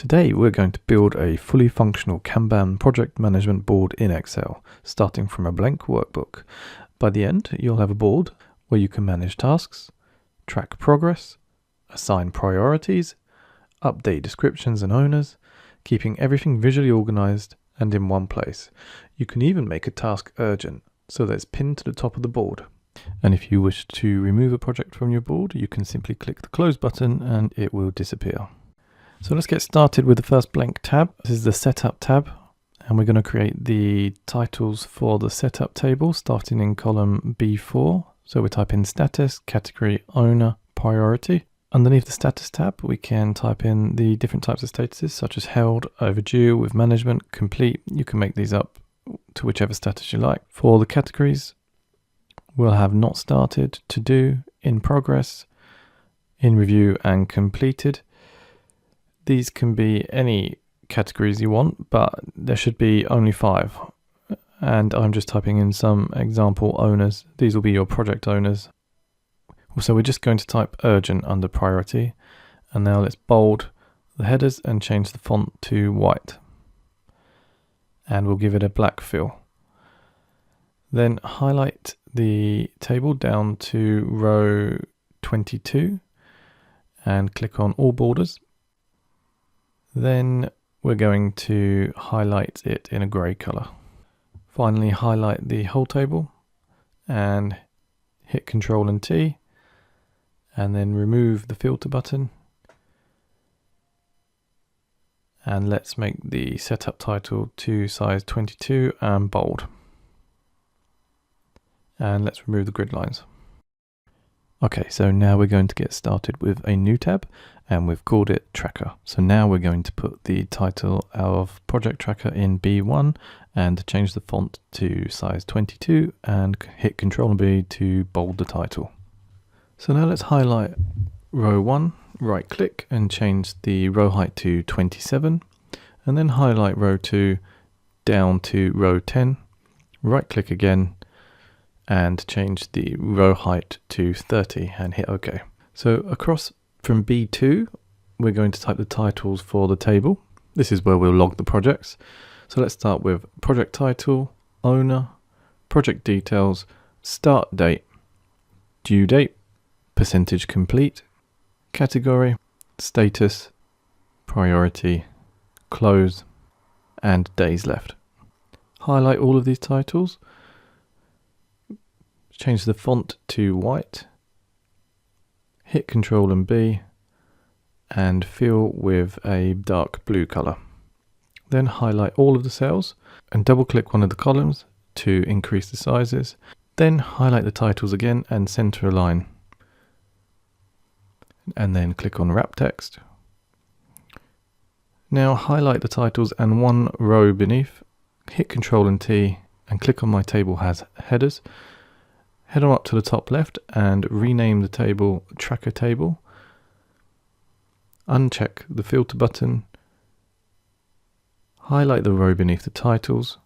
Today we're going to build a fully functional Kanban project management board in Excel, starting from a blank workbook. By the end, you'll have a board where you can manage tasks, track progress, assign priorities, update descriptions and owners, keeping everything visually organized and in one place. You can even make a task urgent so that it's pinned to the top of the board. And if you wish to remove a project from your board, you can simply click the close button and it will disappear. So let's get started with the first blank tab. This is the setup tab, and we're going to create the titles for the setup table starting in column B4. So we type in status, category, owner, priority. Underneath the status tab, we can type in the different types of statuses such as held, overdue, with management, complete. You can make these up to whichever status you like. For the categories, we'll have not started, to do, in progress, in review, and completed. These can be any categories you want, but there should be only 5. And I'm just typing in some example owners. These will be your project owners. So we're just going to type urgent under priority. And now let's bold the headers and change the font to white. And we'll give it a black fill. Then highlight the table down to row 22 and click on all borders. Then we're going to highlight it in a grey colour. Finally, highlight the whole table and hit Ctrl and T, and then remove the filter button. And let's make the setup title to size 22 and bold. And let's remove the grid lines. Okay, so now we're going to get started with a new tab, and we've called it Tracker. So now we're going to put the title of Project Tracker in B1 and change the font to size 22 and hit Ctrl and B to bold the title. So now let's highlight row 1, right click and change the row height to 27, and then highlight row 2 down to row 10, right click again and change the row height to 30 and hit OK. So across from B2, we're going to type the titles for the table. This is where we'll log the projects. So let's start with project title, owner, project details, start date, due date, percentage complete, category, status, priority, close, and days left. Highlight all of these titles. Change the font to white, hit Ctrl and B, and fill with a dark blue color. Then highlight all of the cells and double click one of the columns to increase the sizes. Then highlight the titles again and center align. And then click on wrap text. Now highlight the titles and one row beneath, hit Ctrl and T and click on my table has headers. Head on up to the top left and rename the table Tracker Table. Uncheck the filter button. Highlight the row beneath the titles.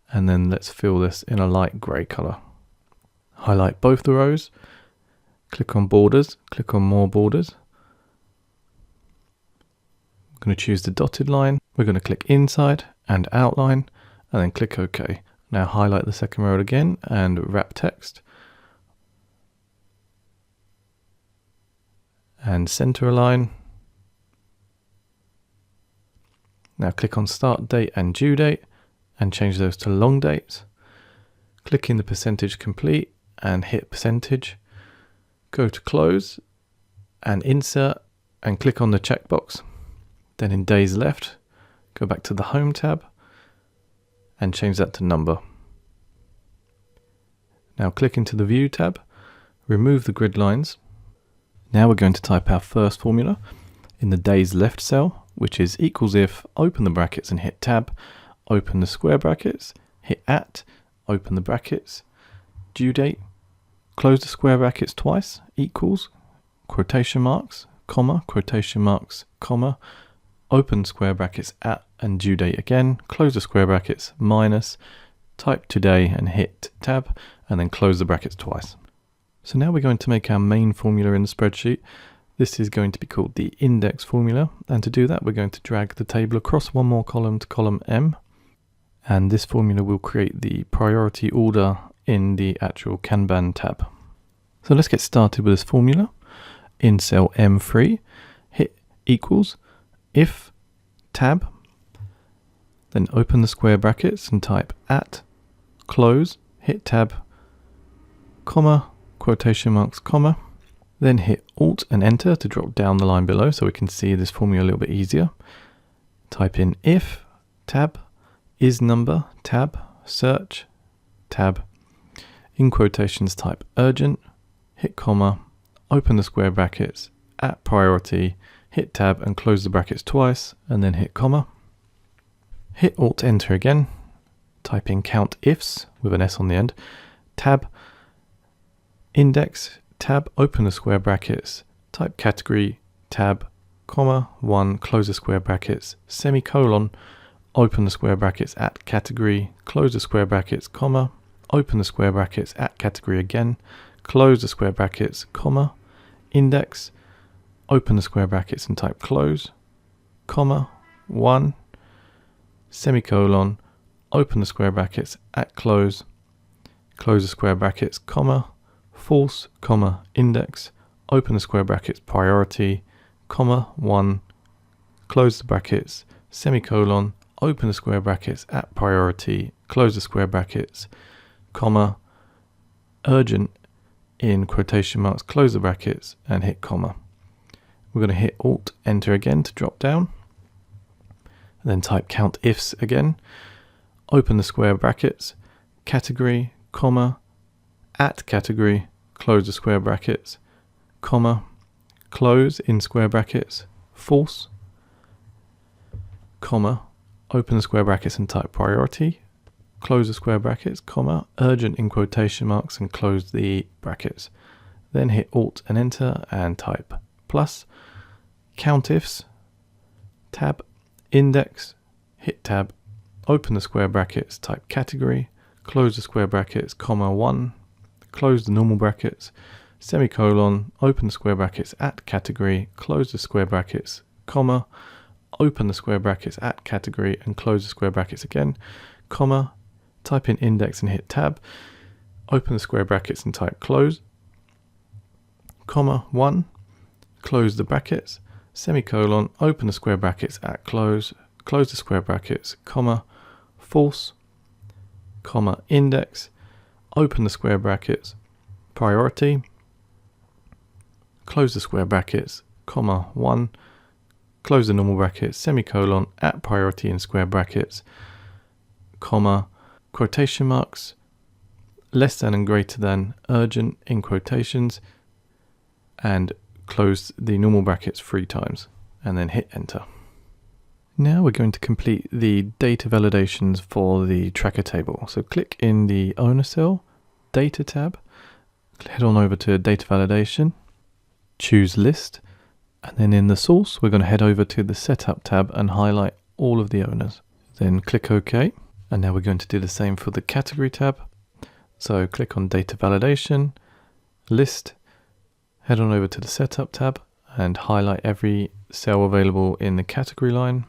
And then let's fill this in a light grey colour. Highlight both the rows. Click on borders. Click on more borders. I'm going to choose the dotted line. We're going to click inside and outline and then click OK. Now highlight the second row again and wrap text. And center align. Now click on start date and due date and change those to long dates. Click in the percentage complete and hit percentage. Go to close and insert and click on the checkbox. Then in days left, go back to the home tab and change that to number. Now click into the View tab, remove the grid lines. Now we're going to type our first formula in the days left cell, which is equals if, open the brackets and hit tab, open the square brackets, hit at, open the brackets, due date, close the square brackets twice, equals, quotation marks, comma, quotation marks, comma, open square brackets at and due date again, close the square brackets, minus, type today and hit tab, and then close the brackets twice. So now we're going to make our main formula in the spreadsheet This is going to be called the index formula, and to do that we're going to drag the table across one more column to column M, and this formula will create the priority order in the actual Kanban tab. So let's get started with this formula. In cell M3, hit equals if tab, then open the square brackets and type at close, hit tab, comma, quotation marks, comma, then hit Alt and Enter to drop down the line below so we can see this formula a little bit easier. Type in if tab, is number, tab, search, tab, in quotations type urgent, hit comma, open the square brackets, at priority, hit tab and close the brackets twice, and then hit comma. Hit Alt Enter again, type in count ifs with an S on the end, tab, index, tab, open the square brackets, type category, tab, comma, 1, close the square brackets, semicolon, open the square brackets at category, close the square brackets, comma, open the square brackets at category again, close the square brackets, comma, index, open the square brackets and type close, comma, 1, semicolon, open the square brackets at close the square brackets, comma, false, comma, index, open the square brackets, priority, comma, 1, close the brackets, semicolon, open the square brackets at priority, close the square brackets, comma, urgent, in quotation marks, close the brackets and hit comma. We're going to hit Alt Enter again to drop down, and then type count ifs again, open the square brackets, category, comma, at category, close the square brackets, comma, close in square brackets, false, comma, open the square brackets and type priority, close the square brackets, comma, urgent in quotation marks and close the brackets. Then hit Alt and Enter and type plus, count ifs, tab, index, hit tab, open the square brackets, type category, close the square brackets, comma, 1, close the normal brackets, semicolon, open the square brackets at category, close the square brackets, comma, open the square brackets at category and close the square brackets again, comma, type in index and hit tab, open the square brackets and type close, comma, 1, close the brackets, semicolon, open the square brackets at close the square brackets, comma, false, comma, index, open the square brackets, priority, close the square brackets, comma, 1, close the normal brackets, semicolon, at priority in square brackets, comma, quotation marks, less than and greater than, urgent in quotations, and close the normal brackets 3 times, and then hit Enter. Now we're going to complete the data validations for the tracker table. So click in the owner cell, data tab, head on over to data validation, choose list, and then in the source we're going to head over to the setup tab and highlight all of the owners. Then click OK, and now we're going to do the same for the category tab. So click on data validation, list, head on over to the setup tab and highlight every cell available in the category line.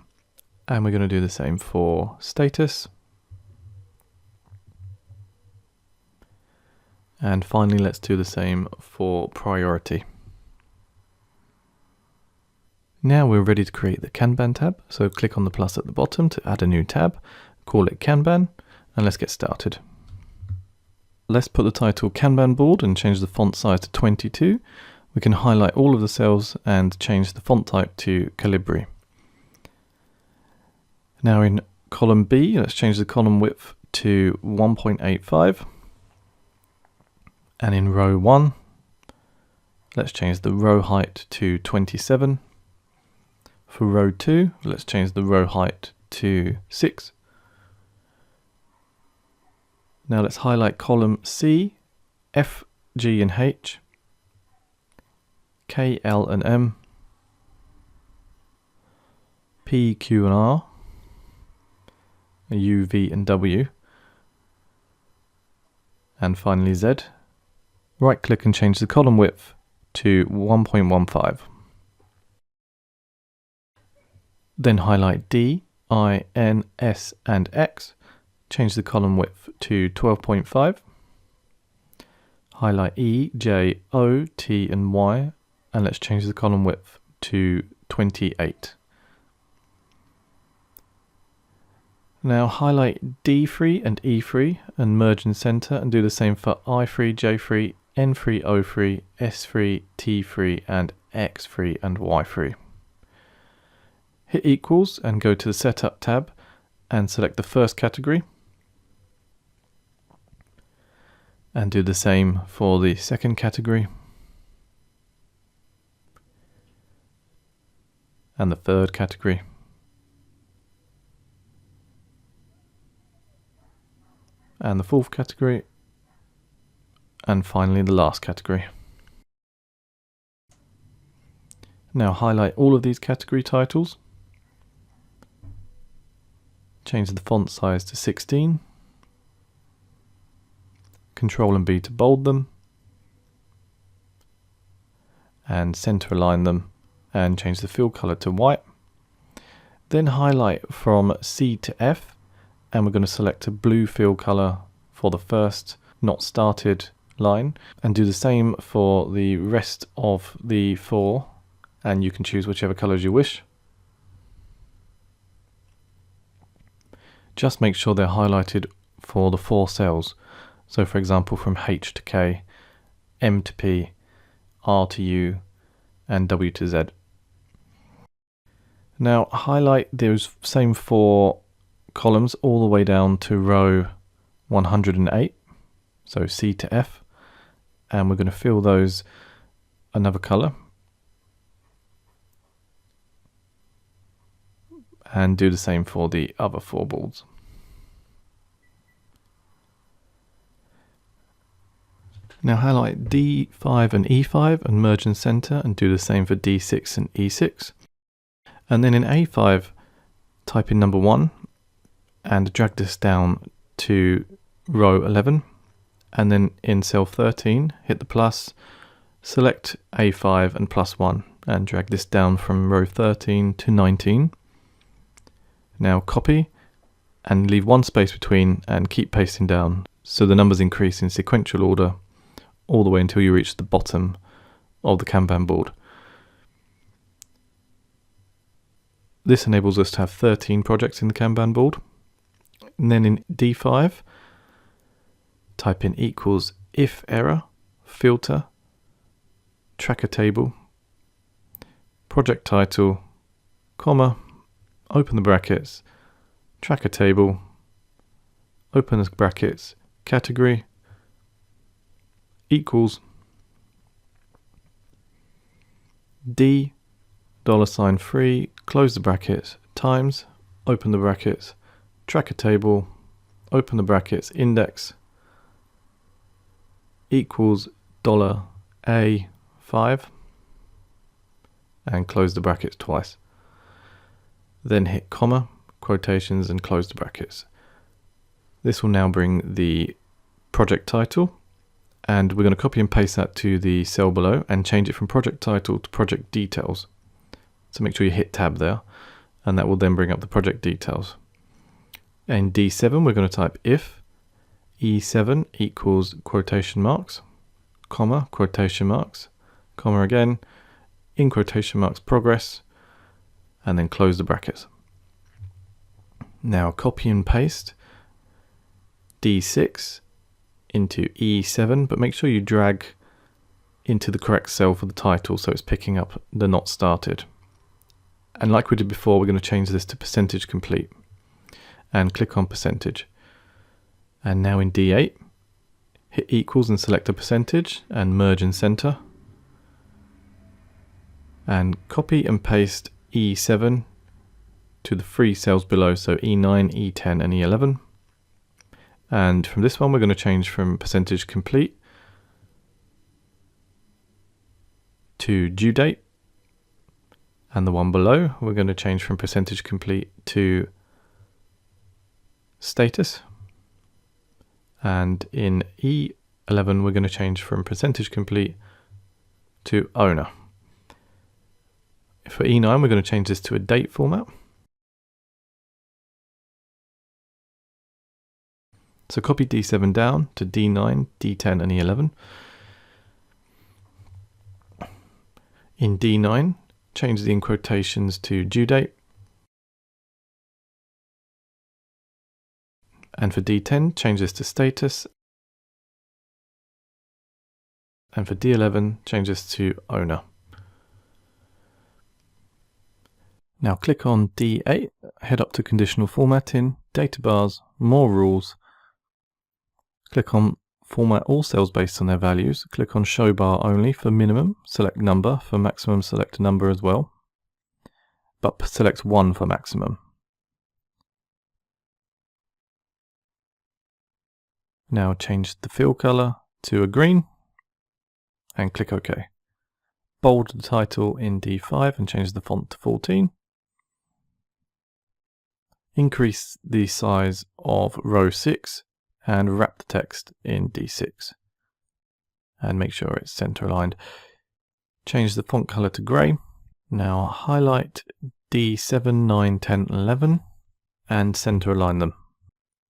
And we're going to do the same for status. And finally, let's do the same for priority. Now we're ready to create the Kanban tab. So click on the plus at the bottom to add a new tab, call it Kanban, and let's get started. Let's put the title Kanban Board and change the font size to 22. We can highlight all of the cells and change the font type to Calibri. Now in column B, let's change the column width to 1.85. And in row 1, let's change the row height to 27. For row 2, let's change the row height to 6. Now let's highlight column C, F, G and H, K, L and M, P, Q and R, U, V and W, and finally Z. Right click and change the column width to 1.15. Then highlight D, I, N, S and X. Change the column width to 12.5. Highlight E, J, O, T and Y, and let's change the column width to 28. Now highlight D3 and E3 and merge and center, and do the same for I3, J3, N3, O3, S3, T3 and X3 and Y3. Hit equals and go to the Setup tab and select the first category. And do the same for the second category. And the third category. And the fourth category. And finally the last category. Now highlight all of these category titles. Change the font size to 16. Control and B to bold them. And center align them and change the fill color to white. Then highlight from C to F, and we're going to select a blue fill color for the first not started line, and do the same for the rest of the 4, and you can choose whichever colors you wish. Just make sure they're highlighted for the 4 cells. So for example, from H to K, M to P, R to U, and W to Z. Now highlight those same 4 columns all the way down to row 108, so C to F, and we're going to fill those another color. And do the same for the other 4 boards. Now highlight D5 and E5 and merge and center, and do the same for D6 and E6. And then in A5, type in number 1 and drag this down to row 11. And then in cell 13, hit the plus, select A5 and +1, and drag this down from row 13 to 19. Now copy and leave 1 space between and keep pasting down so the numbers increase in sequential order all the way until you reach the bottom of the Kanban board. This enables us to have 13 projects in the Kanban board. And then in D5, type in equals if error, filter, tracker table, project title, comma, open the brackets, tracker table, open the brackets, category, equals D $3, close the brackets, times, open the brackets, tracker table, open the brackets, index, equals $A5, and close the brackets twice. Then hit comma, quotations, and close the brackets. This will now bring the project title, and we're going to copy and paste that to the cell below and change it from project title to project details. So make sure you hit tab there, and that will then bring up the project details. In D7, we're going to type if E7 equals quotation marks, comma, quotation marks, comma again, in quotation marks, progress, and then close the brackets. Now copy and paste D6 into E7, but make sure you drag into the correct cell for the title so it's picking up the not started. And like we did before, we're going to change this to percentage complete and click on percentage. And now in D8, hit equals and select a percentage and merge and center. And copy and paste E7 to the 3 cells below, so E9, E10 and E11. And from this one, we're going to change from percentage complete to due date. And the one below, we're going to change from percentage complete to status. And in E11, we're going to change from percentage complete to owner. For E9, we're going to change this to a date format. So copy D7 down to D9, D10 and E11. In D9, change the in quotations to due date. And for D10, change this to status. And for D11, change this to owner. Now click on D8, head up to conditional formatting, data bars, more rules. Click on format all cells based on their values. Click on show bar only for minimum, select number, for maximum select number as well, but select 1 for maximum. Now change the fill color to a green and click OK. Bold the title in D5 and change the font to 14. Increase the size of row 6 and wrap the text in D6 and make sure it's center aligned. Change the font color to grey. Now highlight D7, 9, 10, 11 and center align them.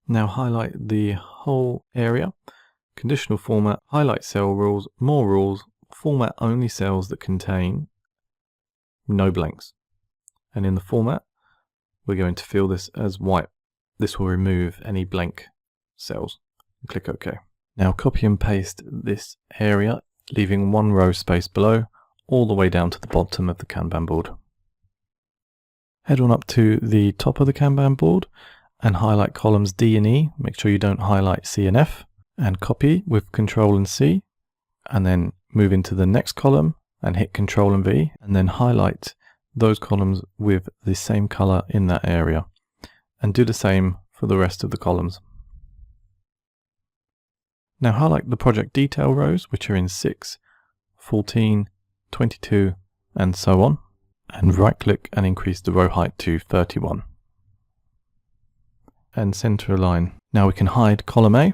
Now highlight the whole area, conditional format, highlight cell rules, more rules, format only cells that contain no blanks. And in the format, we're going to fill this as white. This will remove any blank cells. Click OK. Now copy and paste this area, leaving 1 row space below, all the way down to the bottom of the Kanban board. Head on up to the top of the Kanban board and highlight columns D and E. Make sure you don't highlight C and F. And copy with Control and C. And then move into the next column and hit Control and V. And then highlight those columns with the same color in that area. And do the same for the rest of the columns. Now highlight the project detail rows, which are in 6, 14, 22, and so on. And right click and increase the row height to 31. And center align. Now we can hide column A.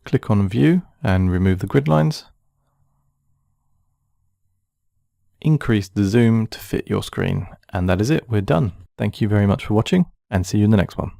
Click on View and remove the grid lines. Increase the zoom to fit your screen. And that is it, we're done. Thank you very much for watching and see you in the next one.